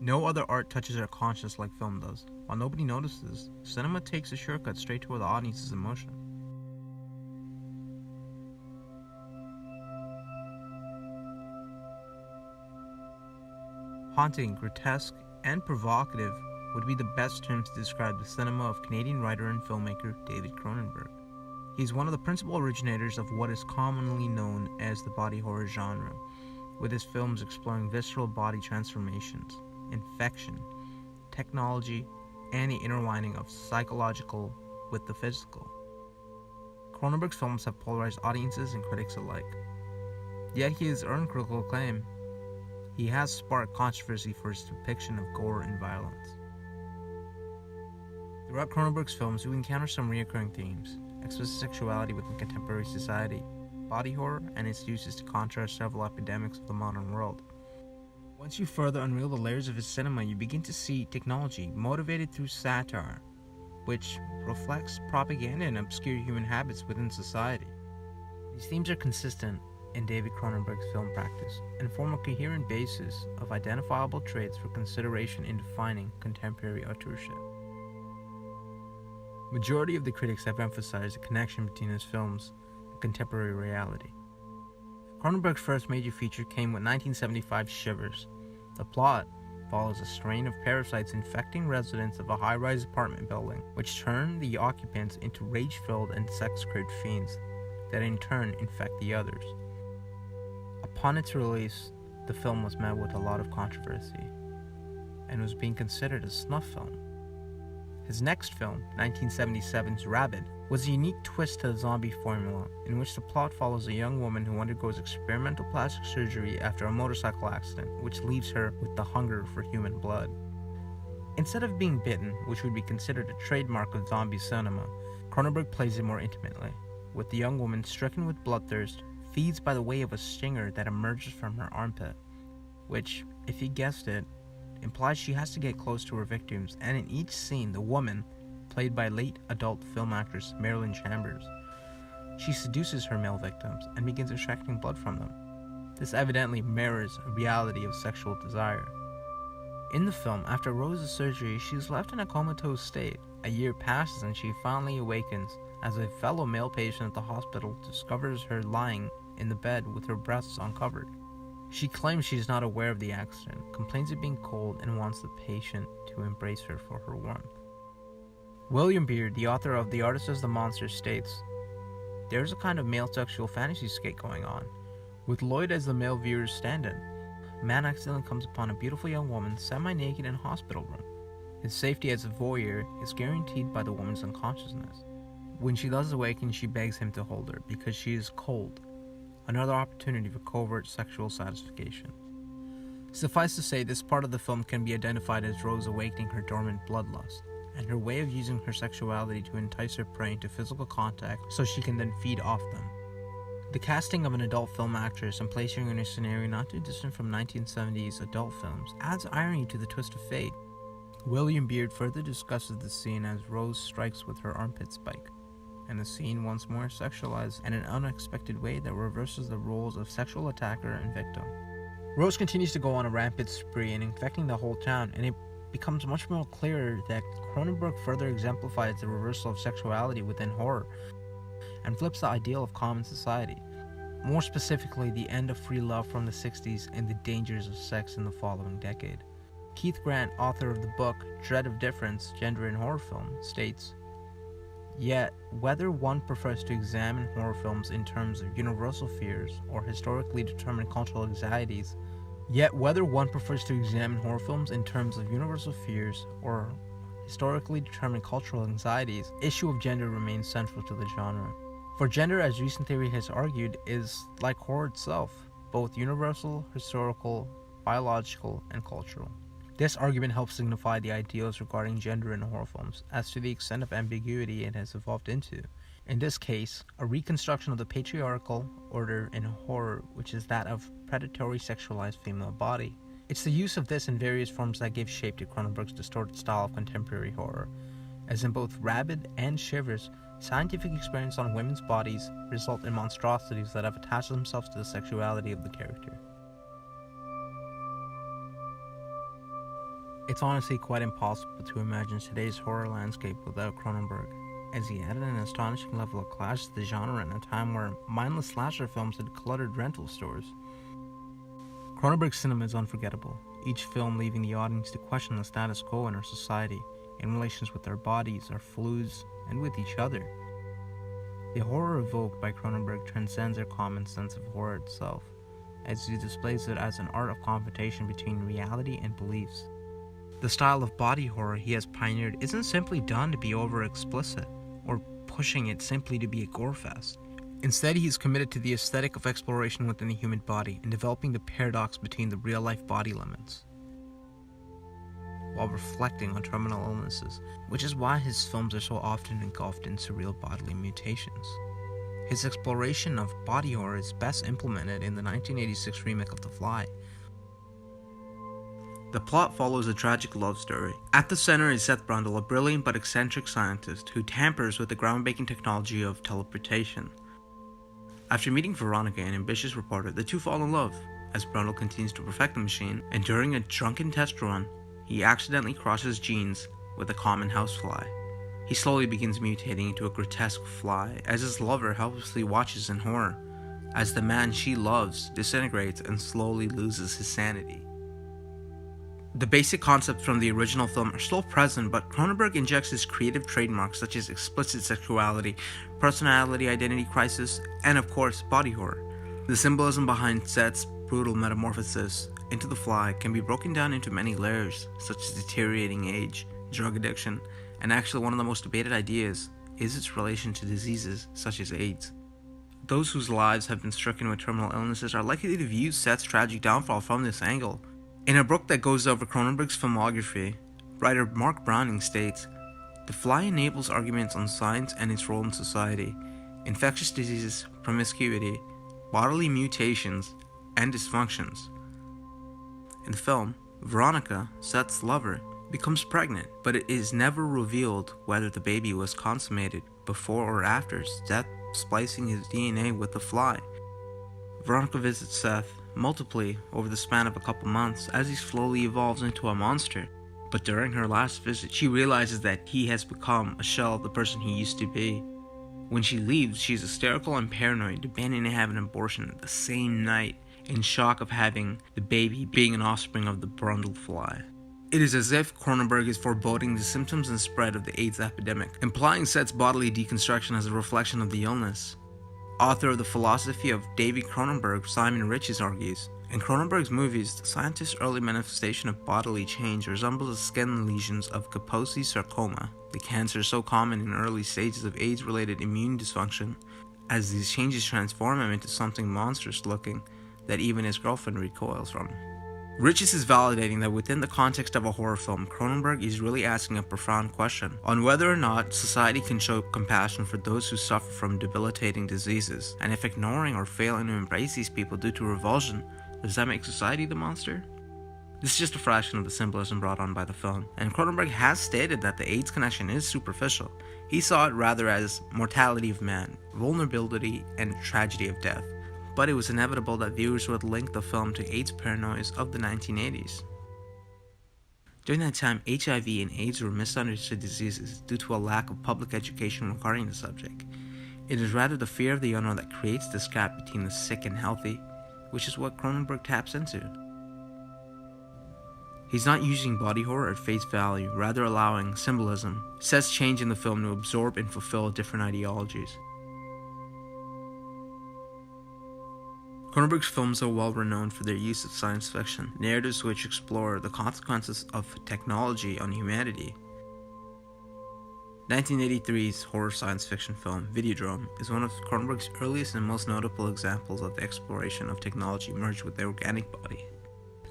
No other art touches our conscience like film does. While nobody notices, cinema takes a shortcut straight to where the audience is in motion. Haunting, grotesque, and provocative would be the best terms to describe the cinema of Canadian writer and filmmaker David Cronenberg. He is one of the principal originators of what is commonly known as the body horror genre, with his films exploring visceral body transformations, infection, technology, and the intertwining of psychological with the physical. Cronenberg's films have polarized audiences and critics alike. Yet he has earned critical acclaim. He has sparked controversy for his depiction of gore and violence. Throughout Cronenberg's films, we encounter some recurring themes: explicit sexuality within contemporary society, body horror, and its uses to contrast several epidemics of the modern world. Once you further unravel the layers of his cinema, you begin to see technology motivated through satire, which reflects propaganda and obscure human habits within society. These themes are consistent in David Cronenberg's film practice and form a coherent basis of identifiable traits for consideration in defining contemporary authorship. Majority of the critics have emphasized the connection between his films and contemporary reality. Cronenberg's first major feature came with 1975's Shivers. The plot follows a strain of parasites infecting residents of a high-rise apartment building, which turn the occupants into rage-filled and sex-craved fiends that in turn infect the others. Upon its release, the film was met with a lot of controversy and was being considered a snuff film. His next film, 1977's Rabid, was a unique twist to the zombie formula, in which the plot follows a young woman who undergoes experimental plastic surgery after a motorcycle accident, which leaves her with the hunger for human blood. Instead of being bitten, which would be considered a trademark of zombie cinema, Cronenberg plays it more intimately, with the young woman stricken with bloodthirst, feeds by the way of a stinger that emerges from her armpit, which, if you guessed it, implies she has to get close to her victims, and in each scene, the woman, played by late adult film actress Marilyn Chambers, she seduces her male victims and begins extracting blood from them. This evidently mirrors a reality of sexual desire. In the film, after Rose's surgery, she is left in a comatose state. A year passes and she finally awakens as a fellow male patient at the hospital discovers her lying in the bed with her breasts uncovered. She claims she is not aware of the accident, complains of being cold, and wants the patient to embrace her for her warmth. William Beard, the author of The Artist as the Monster, states, "There's a kind of male sexual fantasy skate going on, with Lloyd as the male viewer's stand-in. A man accidentally comes upon a beautiful young woman semi-naked in a hospital room. His safety as a voyeur is guaranteed by the woman's unconsciousness. When she does awaken, she begs him to hold her because she is cold. Another opportunity for covert sexual satisfaction." Suffice to say, this part of the film can be identified as Rose awakening her dormant bloodlust, and her way of using her sexuality to entice her prey into physical contact so she can then feed off them. The casting of an adult film actress and placing her in a scenario not too distant from 1970s adult films adds irony to the twist of fate. William Beard further discusses the scene as Rose strikes with her armpit spike, and the scene once more sexualized in an unexpected way that reverses the roles of sexual attacker and victim. Rose continues to go on a rampant spree and infecting the whole town, and it becomes much more clear that Cronenberg further exemplifies the reversal of sexuality within horror and flips the ideal of common society, more specifically the end of free love from the 60s and the dangers of sex in the following decade. Keith Grant, author of the book Dread of Difference, Gender in Horror Film, states, "Yet, whether one prefers to examine horror films in terms of universal fears or historically determined cultural anxieties, issue of gender remains central to the genre. For gender, as recent theory has argued, is, like horror itself, both universal, historical, biological, and cultural. This argument helps signify the ideals regarding gender in horror films as to the extent of ambiguity it has evolved into. In this case, a reconstruction of the patriarchal order in horror, which is that of predatory sexualized female body. It's the use of this in various forms that gives shape to Cronenberg's distorted style of contemporary horror. As in both Rabid and Shivers, scientific experiments on women's bodies result in monstrosities that have attached themselves to the sexuality of the character. It's honestly quite impossible to imagine today's horror landscape without Cronenberg, as he added an astonishing level of clash to the genre in a time where mindless slasher films had cluttered rental stores. Cronenberg's cinema is unforgettable, each film leaving the audience to question the status quo in our society, in relations with our bodies, our flus, and with each other. The horror evoked by Cronenberg transcends our common sense of horror itself, as he displays it as an art of confrontation between reality and beliefs. The style of body horror he has pioneered isn't simply done to be over-explicit, or pushing it simply to be a gore fest. Instead, he is committed to the aesthetic of exploration within the human body and developing the paradox between the real-life body limits, while reflecting on terminal illnesses, which is why his films are so often engulfed in surreal bodily mutations. His exploration of body horror is best implemented in the 1986 remake of The Fly. The plot follows a tragic love story. At the center is Seth Brundle, a brilliant but eccentric scientist who tampers with the groundbreaking technology of teleportation. After meeting Veronica, an ambitious reporter, the two fall in love, as Brundle continues to perfect the machine, and during a drunken test run, he accidentally crosses genes with a common housefly. He slowly begins mutating into a grotesque fly, as his lover helplessly watches in horror, as the man she loves disintegrates and slowly loses his sanity. The basic concepts from the original film are still present, but Cronenberg injects his creative trademarks such as explicit sexuality, personality identity crisis, and of course, body horror. The symbolism behind Seth's brutal metamorphosis into the Fly can be broken down into many layers, such as deteriorating age, drug addiction, and actually one of the most debated ideas is its relation to diseases such as AIDS. Those whose lives have been stricken with terminal illnesses are likely to view Seth's tragic downfall from this angle. In a book that goes over Cronenberg's filmography, writer Mark Browning states, "The Fly enables arguments on science and its role in society, infectious diseases, promiscuity, bodily mutations, and dysfunctions." In the film, Veronica, Seth's lover, becomes pregnant, but it is never revealed whether the baby was consummated before or after Seth splicing his DNA with the Fly. Veronica visits Seth multiply over the span of a couple months as he slowly evolves into a monster. But during her last visit, she realizes that he has become a shell of the person he used to be. When she leaves, she's hysterical and paranoid, demanding to have an abortion the same night, in shock of having the baby being an offspring of the Brundle Fly. It is as if Cronenberg is foreboding the symptoms and spread of the AIDS epidemic, implying Seth's bodily deconstruction as a reflection of the illness. Author of The Philosophy of David Cronenberg, Simon Riches argues, in Cronenberg's movies, the scientist's early manifestation of bodily change resembles the skin lesions of Kaposi sarcoma, the cancer so common in early stages of AIDS-related immune dysfunction, as these changes transform him into something monstrous-looking that even his girlfriend recoils from. Riches is validating that within the context of a horror film, Cronenberg is really asking a profound question on whether or not society can show compassion for those who suffer from debilitating diseases, and if ignoring or failing to embrace these people due to revulsion, does that make society the monster? This is just a fraction of the symbolism brought on by the film, and Cronenberg has stated that the AIDS connection is superficial. He saw it rather as mortality of man, vulnerability, and tragedy of death. But it was inevitable that viewers would link the film to AIDS paranoias of the 1980s. During that time, HIV and AIDS were misunderstood diseases due to a lack of public education regarding the subject. It is rather the fear of the unknown that creates this gap between the sick and healthy, which is what Cronenberg taps into. He's not using body horror at face value, rather allowing symbolism, sets change in the film to absorb and fulfill different ideologies. Cronenberg's films are well renowned for their use of science fiction, narratives which explore the consequences of technology on humanity. 1983's horror science fiction film, Videodrome, is one of Cronenberg's earliest and most notable examples of the exploration of technology merged with the organic body.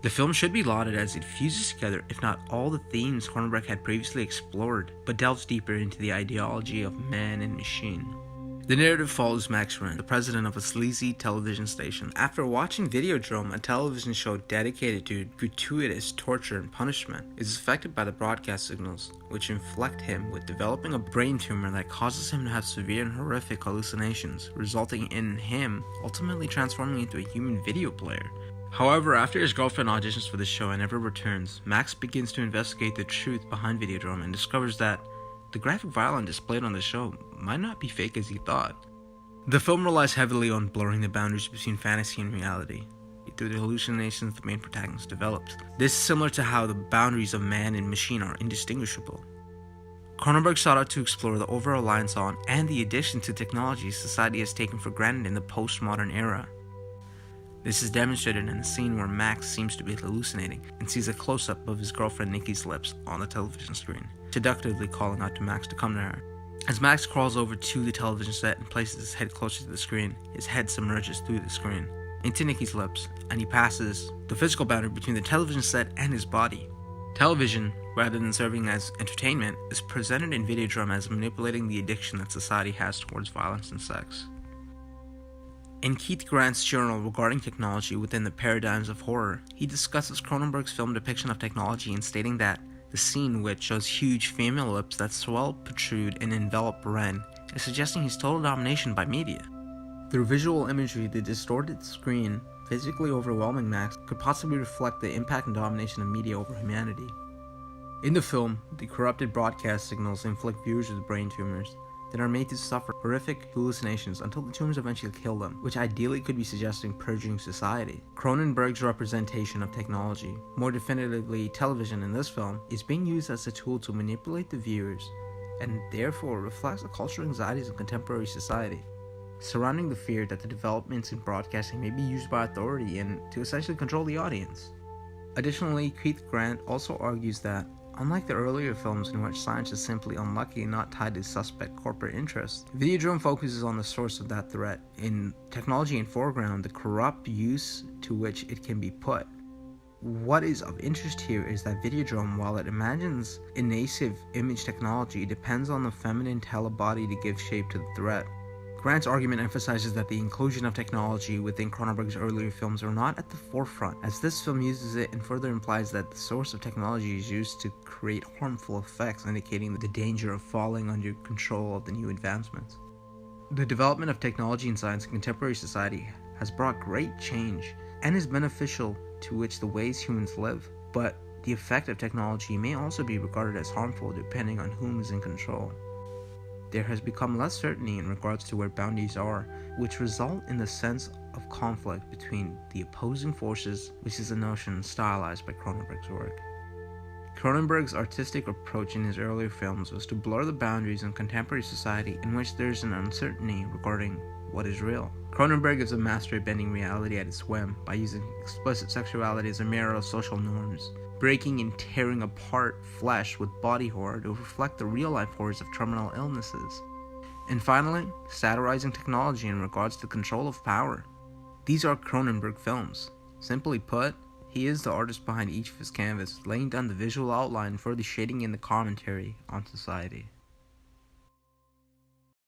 The film should be lauded as it fuses together, if not all, the themes Cronenberg had previously explored, but delves deeper into the ideology of man and machine. The narrative follows Max Wren, the president of a sleazy television station. After watching Videodrome, a television show dedicated to gratuitous torture and punishment, is affected by the broadcast signals, which inflict him with developing a brain tumor that causes him to have severe and horrific hallucinations, resulting in him ultimately transforming into a human video player. However, after his girlfriend auditions for the show and never returns, Max begins to investigate the truth behind Videodrome and discovers that the graphic violence displayed on the show might not be fake as he thought. The film relies heavily on blurring the boundaries between fantasy and reality through the hallucinations the main protagonist develops. This is similar to how the boundaries of man and machine are indistinguishable. Cronenberg sought out to explore the over-reliance on and the addiction to technology society has taken for granted in the postmodern era. This is demonstrated in a scene where Max seems to be hallucinating and sees a close-up of his girlfriend Nikki's lips on the television screen, seductively calling out to Max to come to her. As Max crawls over to the television set and places his head closer to the screen, his head submerges through the screen into Nikki's lips, and he passes the physical boundary between the television set and his body. Television, rather than serving as entertainment, is presented in Videodrome as manipulating the addiction that society has towards violence and sex. In Keith Grant's journal regarding technology within the paradigms of horror, he discusses Cronenberg's film depiction of technology in stating that the scene which shows huge female lips that swell, protrude, and envelop Ren is suggesting his total domination by media. Through visual imagery, the distorted screen physically overwhelming Max could possibly reflect the impact and domination of media over humanity. In the film, the corrupted broadcast signals inflict viewers with brain tumors that are made to suffer horrific hallucinations until the tumors eventually kill them, which ideally could be suggesting purging society. Cronenberg's representation of technology, more definitively television in this film, is being used as a tool to manipulate the viewers and therefore reflects the cultural anxieties of contemporary society, surrounding the fear that the developments in broadcasting may be used by authority and to essentially control the audience. Additionally, Keith Grant also argues that, unlike the earlier films in which science is simply unlucky and not tied to suspect corporate interests, Videodrome focuses on the source of that threat, in technology in foreground, the corrupt use to which it can be put. What is of interest here is that Videodrome, while it imagines invasive image technology, depends on the feminine telebody to give shape to the threat. Grant's argument emphasizes that the inclusion of technology within Cronenberg's earlier films are not at the forefront, as this film uses it and further implies that the source of technology is used to create harmful effects, indicating the danger of falling under control of the new advancements. The development of technology and science in contemporary society has brought great change and is beneficial to which the ways humans live, but the effect of technology may also be regarded as harmful depending on whom is in control. There has become less certainty in regards to where boundaries are, which result in the sense of conflict between the opposing forces, which is a notion stylized by Cronenberg's work. Cronenberg's artistic approach in his earlier films was to blur the boundaries in contemporary society in which there is an uncertainty regarding what is real. Cronenberg is a master at bending reality at its whim by using explicit sexuality as a mirror of social norms, breaking and tearing apart flesh with body horror to reflect the real-life horrors of terminal illnesses. And finally, satirizing technology in regards to control of power. These are Cronenberg films. Simply put, he is the artist behind each of his canvas, laying down the visual outline for the shading in the commentary on society.